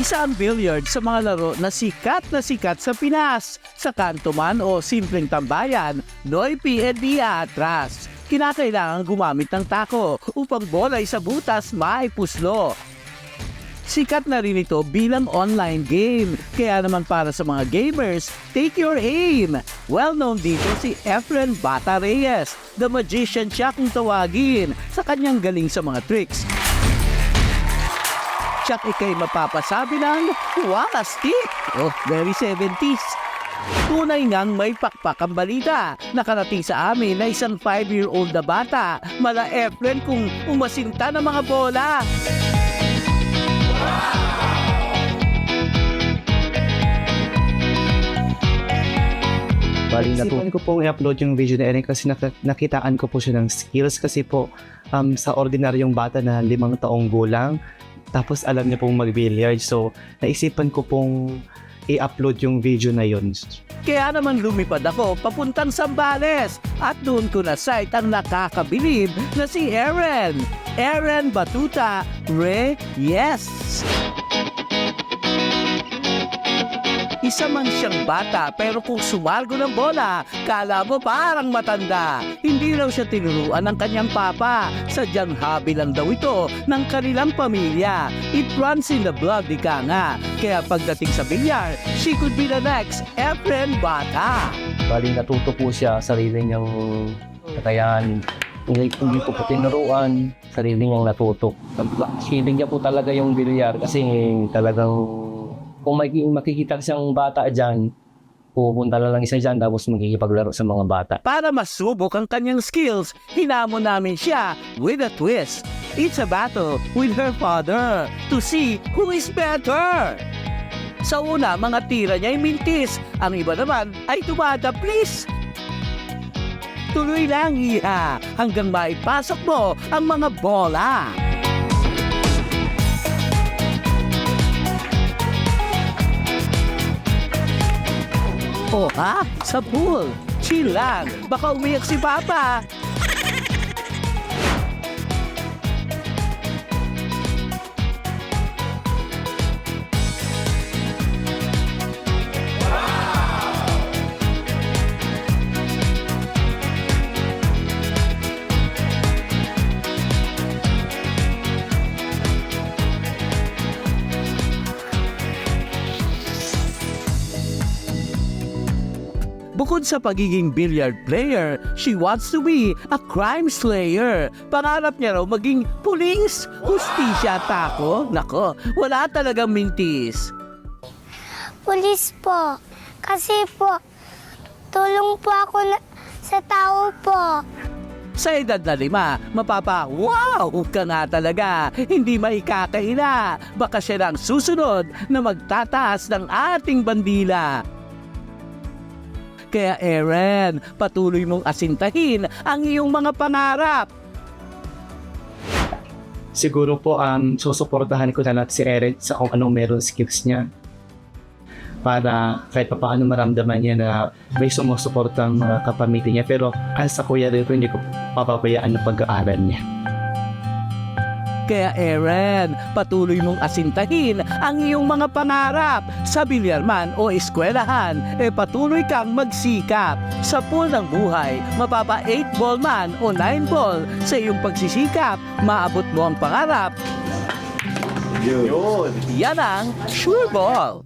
Isa ang billiard sa mga laro na sikat sa Pinas. Sa kanto man o simpleng tambayan, Noy P&D atras. Kinakailangan gumamit ng tako upang bola sa butas maipuslo. Sikat na rin ito bilang online game. Kaya naman para sa mga gamers, take your aim. Well-known dito si Efren Bata Reyes. The magician siya kung tawagin sa kanyang galing sa mga tricks. Siya ikay mapapasabi ng wala stick. Oh, very 70s. Tunay ngang may pakpak ang balita. Nakarating sa amin na isang 5-year-old na bata. Mala Efren kung umasinta ng mga bola. Bali, natutunan ko pong i-upload yung video na Eren kasi nakitaan ko po siya ng skills kasi po sa ordinaryong bata na 5 taong gulang, tapos alam niya pong mag-billiard. So, naisipan ko pong i-upload yung video na yun. Kaya naman lumipad ako papuntang Zambales at doon ko na sight ang nakakabilib na si Eren. Eren Batuta Reyes. Isa man siyang bata pero kung sumargo ng bola, kala mo parang matanda. Hindi raw siya tinuruan ng kanyang papa. Sadyang hobby lang daw ito ng kanilang pamilya. It runs in the blood, ika nga. Kaya pagdating sa bilyar, she could be the next Efren Bata. Bali, natuto po siya sarili niyang kakayahan. Hindi ko po tinuruan, sarili niyang natuto. Feeling niya po talaga yung bilyar kasi talagang kung makikita siyang bata dyan, pupunta na lang isa dyan tapos magkikipaglaro sa mga bata. Para masubok ang kanyang skills, hinamon namin siya with a twist. It's a battle with her father to see who is better. Sa una, mga tira niya ay mintis. Ang iba naman ay tumataplis. Tuloy lang, iha, hanggang maipasok mo ang mga bola. Oh ha? Sa pool. Chill lang. Baka umiyak si Papa. Bukod sa pagiging billiard player, she wants to be a crime slayer. Pangarap niya raw maging pulis. Hustisya at ako? Nako, wala talagang mintis. Pulis po. Kasi po, tulong po ako sa tao po. Sa edad na 5, wow ka nga talaga. Hindi maikakaila. Baka siya lang susunod na magtataas ng ating bandila. Kaya Eren, patuloy mong asintahin ang iyong mga pangarap. Siguro po susuportahan ko na si Eren sa kung anong meron skills niya. Para kahit paano maramdaman niya na may sumusuportang mga kapamilya niya. Pero sa kuya rin ko, hindi ko papabayaan ang pag-aaral niya. Kaya Eren, patuloy mong asintahin ang iyong mga pangarap. Sa bilyar man o eskwelahan, patuloy kang magsikap. Sa pool ng buhay, mapapa 8 ball man o 9 ball. Sa iyong pagsisikap, maabot mo ang pangarap. Yan ang sure ball.